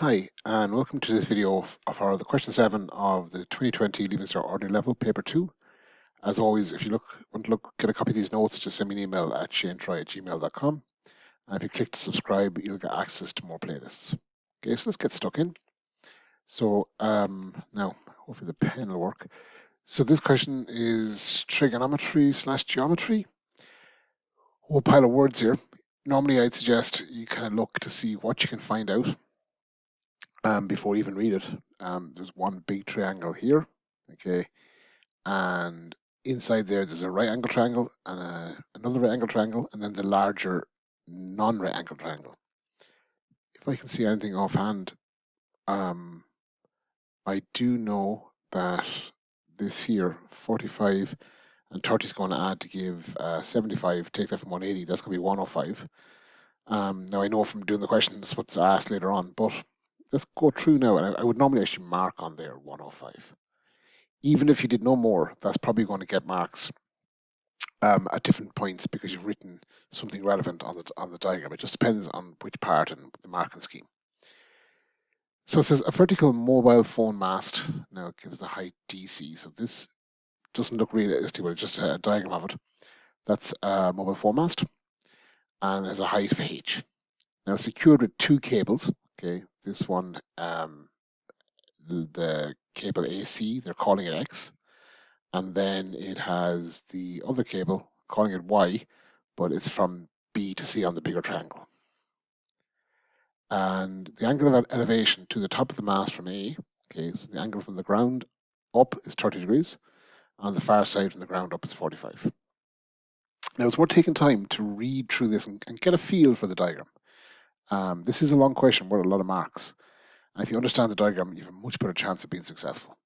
Hi, and welcome to this video of the question 7 of the 2020 Leaving Cert Ordinary Level, Paper 2. As always, if you want to get a copy of these notes, just send me an email at shanetroy@gmail.com. And if you click to subscribe, you'll get access to more playlists. Okay, so let's get stuck in. So now, hopefully the pen will work. So this question is trigonometry/geometry. Whole pile of words here. Normally, I'd suggest you kind of look to see what you can find out before you even read it. There's one big triangle here, okay, and inside there's a right angle triangle and another right angle triangle, and then the larger non-right angle triangle. If I can see anything offhand, I do know that this here, 45 and 30 is going to add to give 75. Take that from 180, that's going to be 105. Now I know from doing the question that's what's asked later on, but let's go through now. And I would normally actually mark on there 105. Even if you did no more, that's probably going to get marks at different points because you've written something relevant on the diagram. It just depends on which part and the marking scheme. So it says a vertical mobile phone mast. Now it gives the height DC. So this doesn't look realistic, but it's just a diagram of it. That's a mobile phone mast and has a height of H. Now secured with two cables. Okay, this one, the cable AC, they're calling it X. And then it has the other cable, calling it Y, but it's from B to C on the bigger triangle. And the angle of elevation to the top of the mast from A, okay, so the angle from the ground up is 30 degrees, on the far side from the ground up is 45. Now it's worth taking time to read through this and get a feel for the diagram. This is a long question worth a lot of marks. And if you understand the diagram, you have a much better chance of being successful.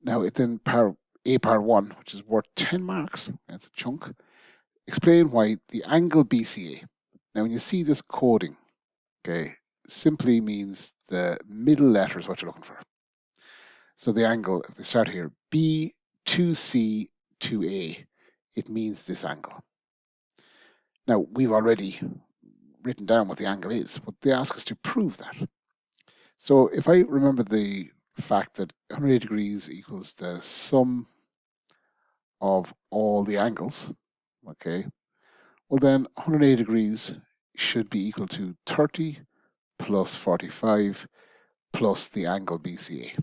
Now, then part 1, which is worth 10 marks, that's a chunk. Explain why the angle BCA. Now, when you see this coding, okay, simply means the middle letter is what you're looking for. So the angle, if they start here, B2C to A, it means this angle. Now, we've already written down what the angle is, but they ask us to prove that. So if I remember the fact that 180 degrees equals the sum of all the angles, okay, well then 180 degrees should be equal to 30 plus 45 plus the angle BCA.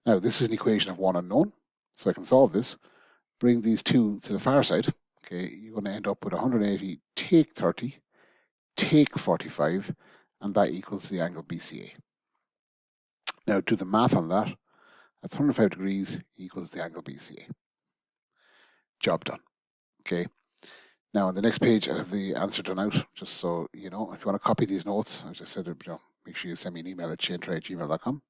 Now this is an equation of one unknown, so I can solve this. Bring these two to the far side, okay, you're going to end up with 180 take 30 take 45, and that equals the angle BCA. Now do the math on that. That's 105 degrees equals the angle BCA. Job done. Okay. Now on the next page, I have the answer done out, just so you know. If you want to copy these notes, as I said, make sure you send me an email at shanetroy@gmail.com.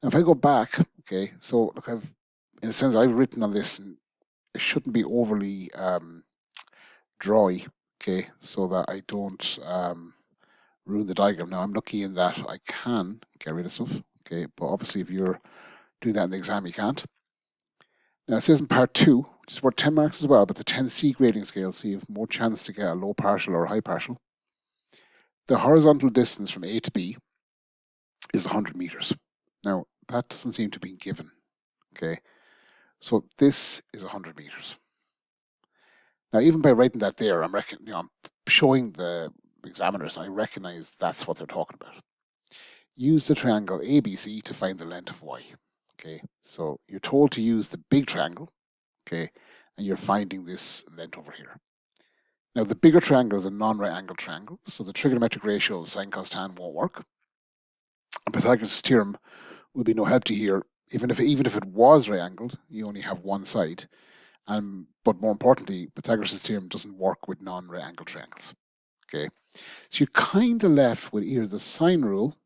Now if I go back, okay, so look, in a sense, I've written on this, and it shouldn't be overly dry, okay, so that I don't ruin the diagram. Now I'm lucky in that I can get rid of stuff, okay, but obviously if you're doing that in the exam, you can't. Now it says in part 2, which is worth 10 marks as well, but the 10C grading scale, so you have more chance to get a low partial or a high partial. The horizontal distance from A to B is 100 meters. Now that doesn't seem to be given, okay, so this is 100 meters. Now even by writing that there, I'm showing the examiners, I recognize that's what they're talking about. Use the triangle ABC to find the length of Y. Okay, so you're told to use the big triangle, okay, and you're finding this length over here. Now the bigger triangle is a non-right angle triangle, so the trigonometric ratio of sine cos tan won't work. And Pythagoras' theorem will be no help to you here. Even if it was right angled, you only have one side. But more importantly, Pythagoras' theorem doesn't work with non-right angle triangles. Okay, so you're kind of left with either the sine rule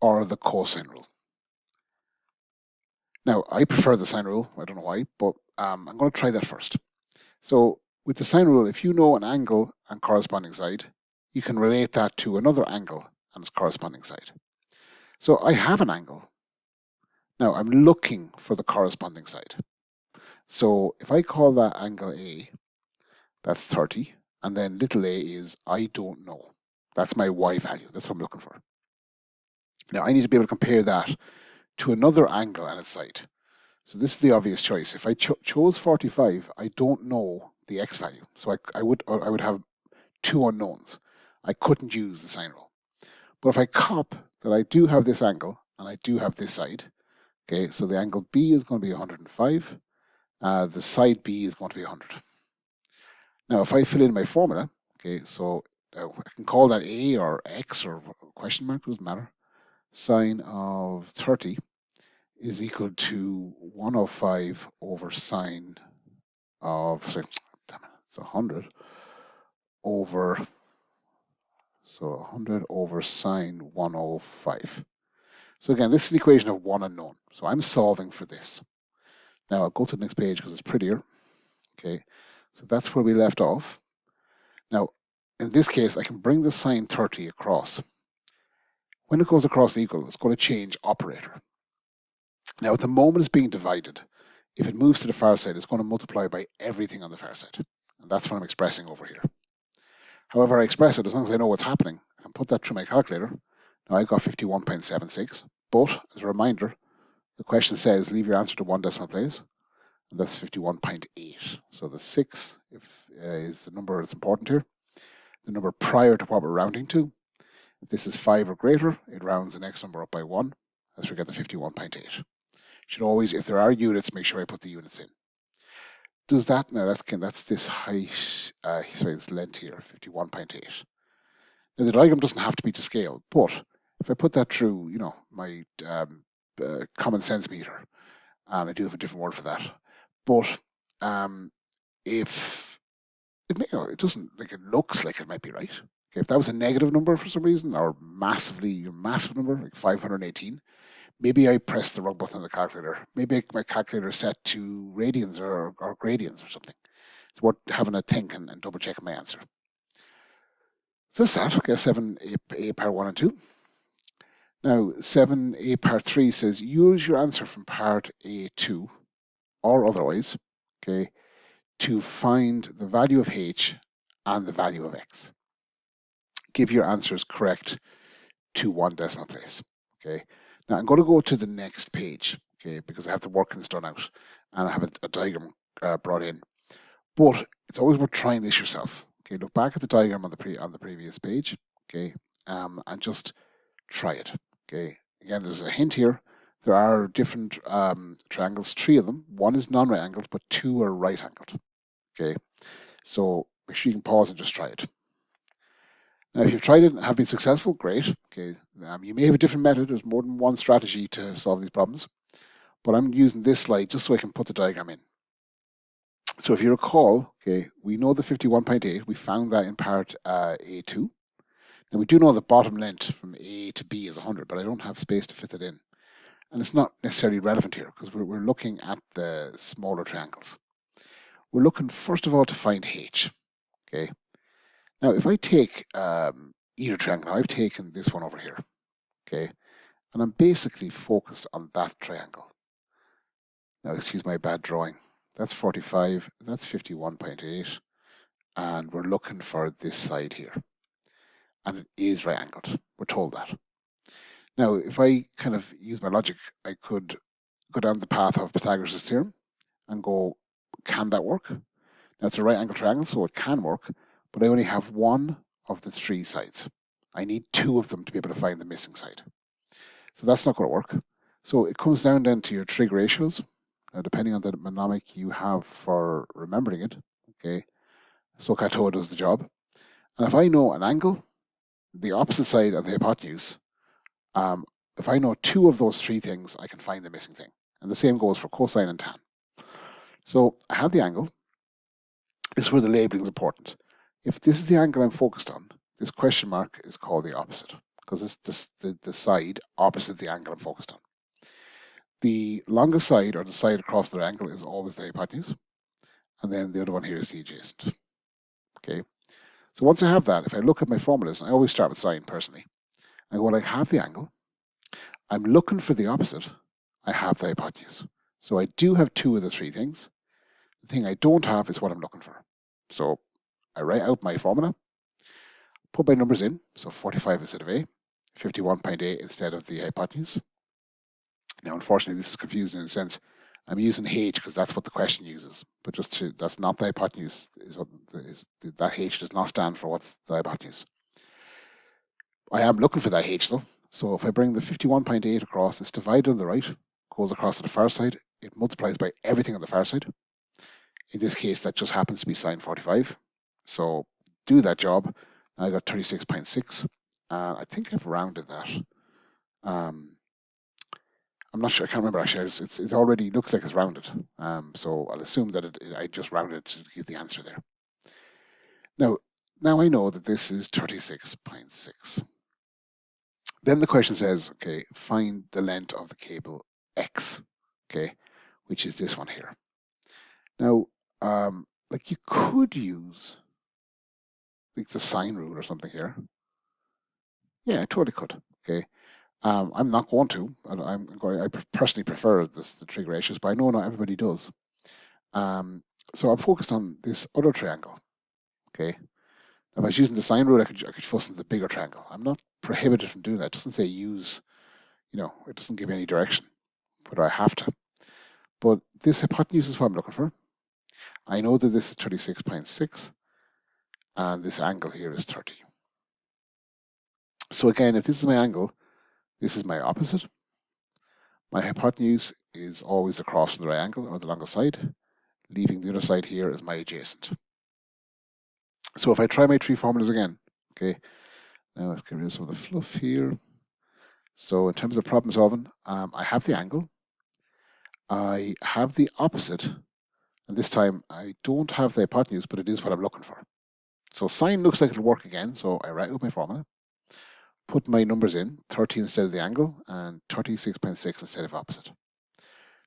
or the cosine rule. Now, I prefer the sine rule. I don't know why, but I'm going to try that first. So with the sine rule, if you know an angle and corresponding side, you can relate that to another angle and its corresponding side. So I have an angle. Now I'm looking for the corresponding side. So if I call that angle A, that's 30, and then little a is I don't know. That's my y value. That's what I'm looking for. Now I need to be able to compare that to another angle and its side. So this is the obvious choice. If I chose 45, I don't know the x value. So I would have two unknowns. I couldn't use the sine rule. But if I cop that I do have this angle and I do have this side, okay, so the angle B is going to be 105. The side B is going to be 100. Now, if I fill in my formula, okay, so I can call that A or X or question mark, doesn't matter. Sine of 30 is equal to 105 over sine of, sorry, damn it, it's 100 over, so 100 over sine 105. So again, this is an equation of one unknown. So I'm solving for this. Now I'll go to the next page because it's prettier. Okay, so that's where we left off. Now, in this case, I can bring the sine 30 across. When it goes across the equal, it's going to change operator. Now, at the moment it's being divided. If it moves to the far side, it's going to multiply by everything on the far side. And that's what I'm expressing over here. However I express it, as long as I know what's happening, I can put that through my calculator. Now I got 51.76, but as a reminder, the question says leave your answer to one decimal place, and that's 51.8. So the 6 is the number that's important here. The number prior to what we're rounding to. If this is 5 or greater, it rounds the next number up by 1. Let's forget the 51.8. Should always, if there are units, make sure I put the units in. Does that now? That's this height. Sorry, this length here, 51.8. Now the diagram doesn't have to be to scale, but if I put that through, my common sense meter, and I do have a different word for that, but if it doesn't, like, it looks like it might be right. Okay, if that was a negative number for some reason, or massive number, like 518, maybe I pressed the wrong button on the calculator. Maybe my calculator is set to radians or gradians or something. It's worth having a think and double checking my answer. So that's that. Okay, 7a power 1 and 2. Now 7a power 3 says use your answer from part A2 or otherwise, okay, to find the value of h and the value of x. Give your answers correct to one decimal place. Okay. Now I'm going to go to the next page, okay, because I have the workings done out and I have a diagram brought in. But it's always worth trying this yourself. Okay, look back at the diagram on the previous page, okay, and just try it. Okay. Again, there's a hint here. There are different triangles, 3 of them. 1 is non-right angled, but 2 are right angled. Okay. So make sure you can pause and just try it. Now, if you've tried it and have been successful, great. Okay, you may have a different method. There's more than one strategy to solve these problems, but I'm using this slide just so I can put the diagram in. So if you recall, okay, we know the 51.8. We found that in part A2. Now we do know the bottom length from A to B is 100, but I don't have space to fit it in, and it's not necessarily relevant here because we're looking at the smaller triangles. We're looking first of all to find h. Okay. Now, if I take either triangle, I've taken this one over here, okay, and I'm basically focused on that triangle. Now, excuse my bad drawing. That's 45, that's 51.8, and we're looking for this side here. And it is right angled. We're told that. Now, if I kind of use my logic, I could go down the path of Pythagoras' theorem and go, can that work? Now, it's a right angle triangle, so it can work, but I only have one of the 3 sides. I need 2 of them to be able to find the missing side. So that's not going to work. So it comes down then to your trig ratios, depending on the mnemonic you have for remembering it. Okay, SOHCAHTOA does the job. And if I know an angle, the opposite side, and the hypotenuse, if I know 2 of those 3 things, I can find the missing thing. And the same goes for cosine and tan. So I have the angle. This is where the labeling is important. If this is the angle I'm focused on, this question mark is called the opposite because it's the side opposite the angle I'm focused on. The longest side, or the side across the angle, is always the hypotenuse, and then the other one here is the adjacent. Okay, so once I have that, if I look at my formulas, I always start with sine personally. I go, well, I have the angle, I'm looking for the opposite, I have the hypotenuse. So I do have 2 of the 3 things. The thing I don't have is what I'm looking for. So I write out my formula. put my numbers in, so 45 instead of A, 51.8 instead of the hypotenuse. Now, unfortunately, this is confusing in a sense. I'm using H because that's what the question uses, but that's not the hypotenuse. That H does not stand for what's the hypotenuse. I am looking for that H though. So if I bring the 51.8 across, it's divided on the right, goes across to the far side, it multiplies by everything on the far side. In this case, that just happens to be sine 45. So do that job. I got 36.6. I think I've rounded that. I'm not sure. I can't remember actually. It already looks like it's rounded. So I'll assume that I just rounded to give the answer there. Now I know that this is 36.6. Then the question says, okay, find the length of the cable X, okay, which is this one here. Now, like you could use like the sine rule or something here. Yeah, I totally could. Okay. I'm not going to. I personally prefer the trig ratios, but I know not everybody does. So I'm focused on this other triangle. Okay. If I was using the sine rule, I could focus on the bigger triangle. I'm not prohibited from doing that. It doesn't say use, it doesn't give any direction, whether I have to. But this hypotenuse is what I'm looking for. I know that this is 36.6, and this angle here is 30. So again, if this is my angle, this is my opposite. My hypotenuse is always across from the right angle or the longest side, leaving the other side here as my adjacent. So if I try my three formulas again, okay, now let's get rid of some of the fluff here. So in terms of problem solving, I have the angle, I have the opposite, and this time I don't have the hypotenuse, but it is what I'm looking for. So sine looks like it'll work again, so I write out my formula, put my numbers in, 30 instead of the angle, and 36.6 instead of opposite.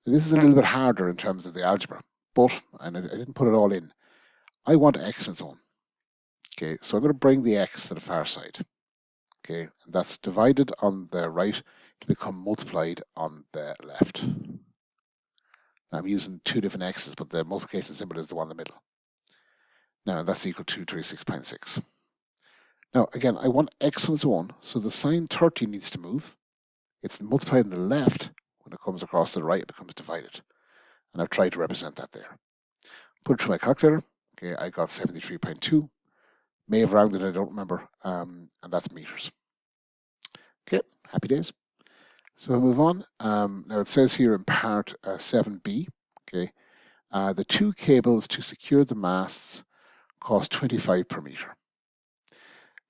Now, this is a little bit harder in terms of the algebra, but, and I didn't put it all in, I want x and so on. Okay, so I'm going to bring the x to the far side. Okay, and that's divided on the right to become multiplied on the left. I'm using two different x's, but the multiplication symbol is the one in the middle. Now that's equal to 36.6. Now again, I want x and so on, so the sine 30 needs to move. It's multiplied on the left. When it comes across to the right, it becomes divided. And I've tried to represent that there. Put it through my calculator. Okay, I got 73.2. May have rounded, I don't remember. And that's meters. Okay, happy days. So we'll move on. Now it says here in part 7b, okay, the two cables to secure the masts cost 25 per meter.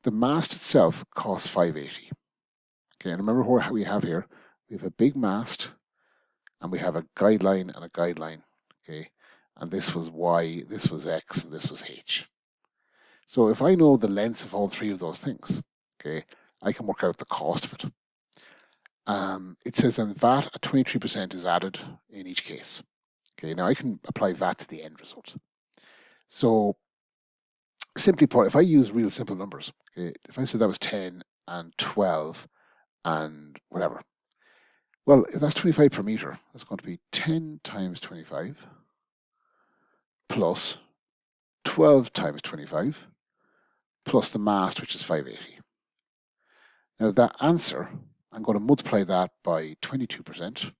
The mast itself costs 580. Okay, and remember what we have here. We have a big mast, and we have a guideline and a guideline. Okay, and this was Y, this was X, and this was H. So if I know the lengths of all three of those things, okay, I can work out the cost of it. It says that VAT at 23% is added in each case. Okay, now I can apply VAT to the end result. So simply put, if I use real simple numbers, okay, if I said that was 10 and 12 and whatever, well, if that's 25 per meter, that's going to be 10 times 25 plus 12 times 25 plus the mast, which is 580. Now that answer, I'm going to multiply that by 22%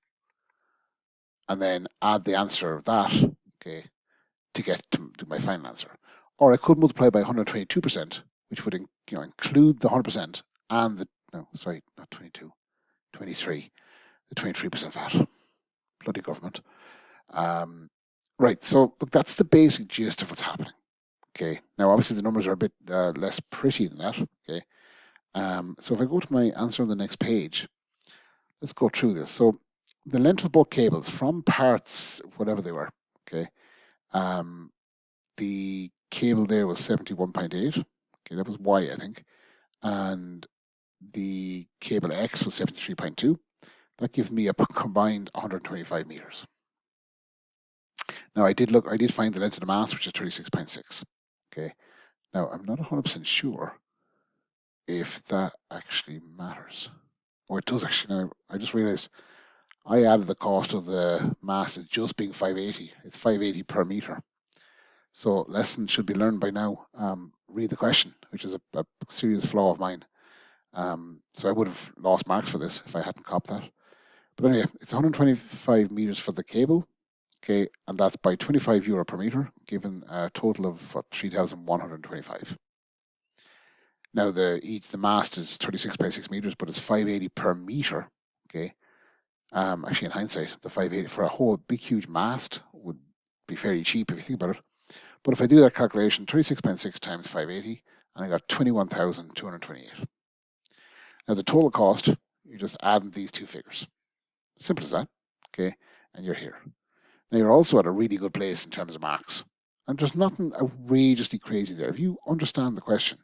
and then add the answer of that, okay, to get to my final answer. Or I could multiply by 122%, which would include the 100% and the, no, sorry, not 22, 23, the 23% VAT. Bloody government. Right, so look, that's the basic gist of what's happening. Okay, now obviously the numbers are a bit less pretty than that. Okay, so if I go to my answer on the next page, let's go through this. So the length of both cables from parts, whatever they were, okay, the cable there was 71.8. Okay, that was Y, I think, and the cable X was 73.2. That gives me a combined 125 meters. Now I did find the length of the mast, which is 36.6. Okay. Now I'm not 100% sure if that actually matters. Oh, it does actually. Now I just realized I added the cost of the mast as just being 580. It's 580 per meter. So lesson should be learned by now. Read the question, which is a serious flaw of mine. So I would have lost marks for this if I hadn't copped that. But anyway, it's 125 meters for the cable, okay, and that's by €25 per meter, given a total of what, 3,125. Now the mast is 36 by 6 meters, but it's 580 per meter, okay. Actually, in hindsight, the 580 for a whole big huge mast would be fairly cheap if you think about it. But if I do that calculation, 36.6 times 580, and I got 21,228. Now the total cost, you're just adding these two figures. Simple as that, okay? And you're here. Now you're also at a really good place in terms of marks. And there's nothing outrageously crazy there. If you understand the question,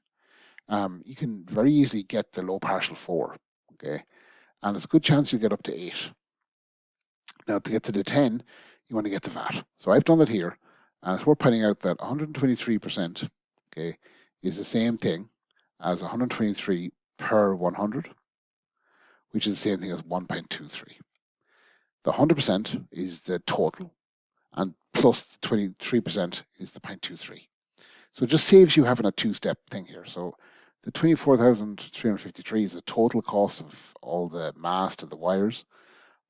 you can very easily get the low partial 4, okay? And it's a good chance you'll get up to 8. Now to get to the 10, you want to get the VAT. So I've done that here. And it's worth pointing out that 123%, okay, is the same thing as 123 per 100, which is the same thing as 1.23. The 100% is the total, and plus the 23% is the 0.23. So it just saves you having a two-step thing here. So the 24,353 is the total cost of all the mast and the wires.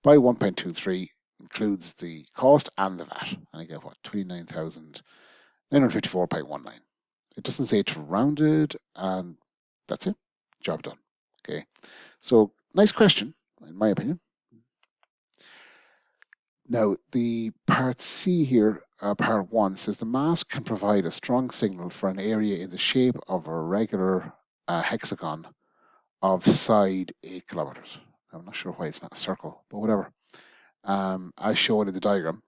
By 1.23 includes the cost and the VAT. And I get what? 29,954.19. It doesn't say it's rounded, and that's it. Job done. Okay. So nice question, in my opinion. Now, the part C here, part 1, says the mast can provide a strong signal for an area in the shape of a regular hexagon of side 8 kilometers. I'm not sure why it's not a circle, but whatever. As shown in the diagram,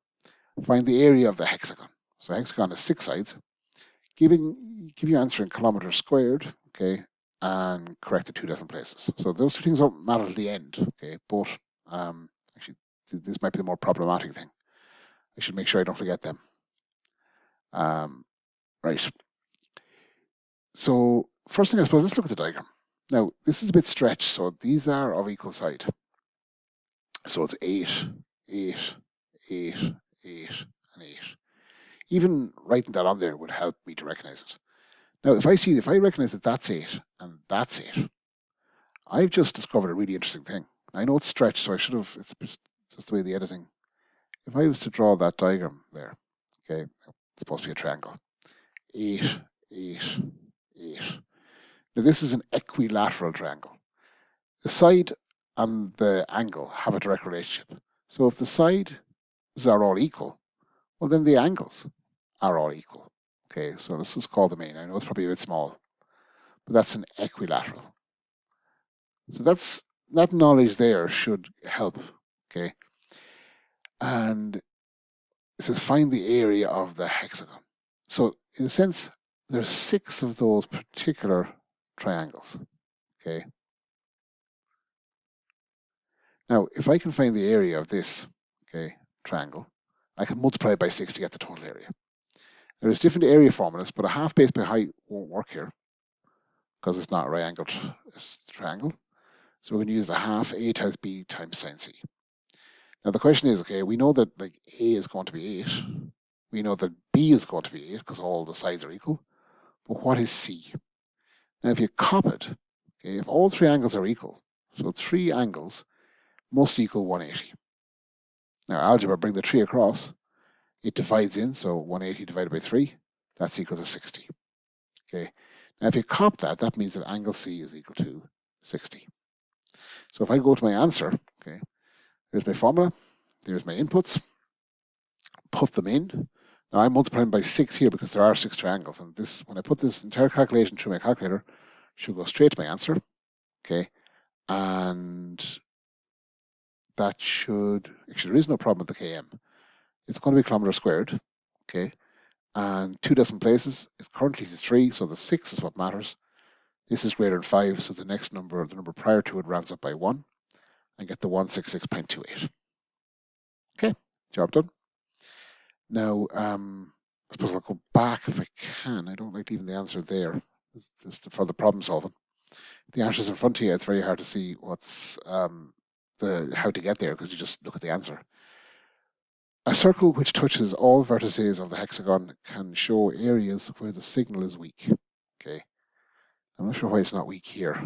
find the area of the hexagon. So hexagon has 6 sides. Give your answer in kilometers squared, okay, and correct the 2 decimal places. So those two things don't matter at the end, okay, but actually, this might be the more problematic thing. I should make sure I don't forget them. Right. So first thing, I suppose, let's look at the diagram. Now, this is a bit stretched, so these are of equal side. So it's 8, 8, 8, 8, and 8. Even writing that on there would help me to recognize it. Now, if I recognize that that's 8 and that's 8, I've just discovered a really interesting thing. I know it's stretched, so it's just the way the editing. If I was to draw that diagram there, okay, it's supposed to be a triangle. 8, 8, 8. Now, this is an equilateral triangle. The side and the angle have a direct relationship. So if the sides are all equal, well, then the angles are all equal. Okay, so this is called the mean. I know it's probably a bit small, but that's an equilateral. So that knowledge there should help. Okay, and it says find the area of the hexagon. So in a sense, there's 6 of those particular triangles. Okay. Now, if I can find the area of this, okay, triangle, I can multiply it by 6 to get the total area. There's different area formulas, but a half base by height won't work here because it's not a right angled triangle. So we're going to use the half A times B times sine C. Now the question is, okay, we know that like A is going to be 8. We know that B is going to be 8 because all the sides are equal. But what is C? Now if you cop it, okay, if all 3 angles are equal, so 3 angles must equal 180. Now algebra, bring the 3 across. It divides in, so 180 divided by 3, that's equal to 60. Okay. Now if you cop that, that means that angle C is equal to 60. So if I go to my answer, okay, here's my formula, there's my inputs, put them in. Now I'm multiplying by 6 here because there are 6 triangles, and this, when I put this entire calculation through my calculator, should go straight to my answer, okay, and that should, actually there is no problem with the km. It's going to be kilometers squared, okay, and 2 decimal places, it's currently 3, so the 6 is what matters. This is greater than 5, so the next number, the number prior to it, rounds up by 1, and get the 166.28. Okay, job done. Now, I suppose I'll go back if I can. I don't like leaving the answer there, just for the problem solving. If the answer's in front of you, it's very hard to see what's how to get there because you just look at the answer. A circle which touches all vertices of the hexagon can show areas where the signal is weak. Okay, I'm not sure why it's not weak here.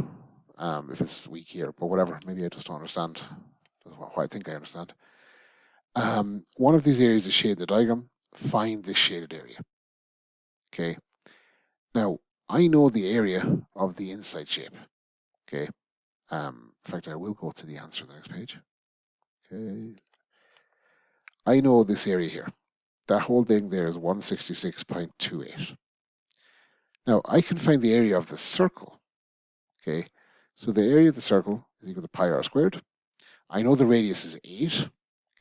If it's weak here, but whatever. Maybe I just don't understand. That's what I think I understand. One of these areas is shaded in the diagram. Find this shaded area. Okay. Now I know the area of the inside shape. Okay. In fact, I will go to the answer on the next page. Okay. I know this area here. That whole thing there is 166.28. Now I can find the area of the circle. Okay. So the area of the circle is equal to pi r squared. I know the radius is 8.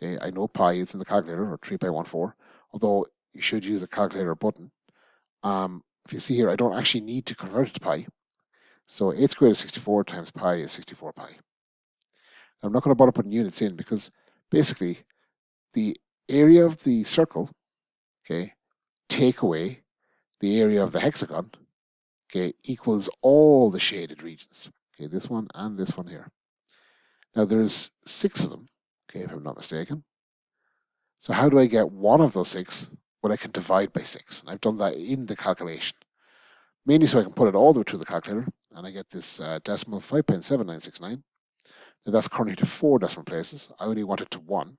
Okay. I know pi is in the calculator, or 3 pi 1 4, although you should use the calculator button. If you see here, I don't actually need to convert it to pi. So 8 squared is 64 times pi is 64 pi. I'm not going to bother putting units in because basically the area of the circle, okay, take away the area of the hexagon, okay, equals all the shaded regions. Okay, this one and this one here. Now there's 6 of them, okay, if I'm not mistaken. So how do I get one of those 6 when I can divide by 6? And I've done that in the calculation. Mainly so I can put it all the way through the calculator, and I get this decimal 5.7969. Now that's currently to 4 decimal places. I only want it to 1.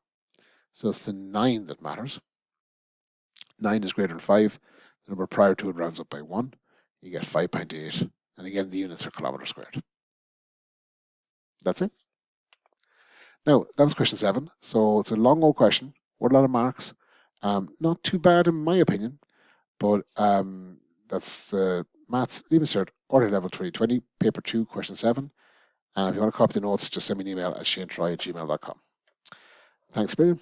So it's the 9 that matters. 9 is greater than 5. The number prior to it rounds up by 1. You get 5.8. And again, the units are kilometers squared. That's it. Now, that was question 7. So it's a long old question, worth a lot of marks. Not too bad in my opinion, but that's the Maths Leaving Cert Order Level 2020, Paper 2, Question 7. And if you want to copy the notes, just send me an email at shanetroy@gmail.com. Thanks a million.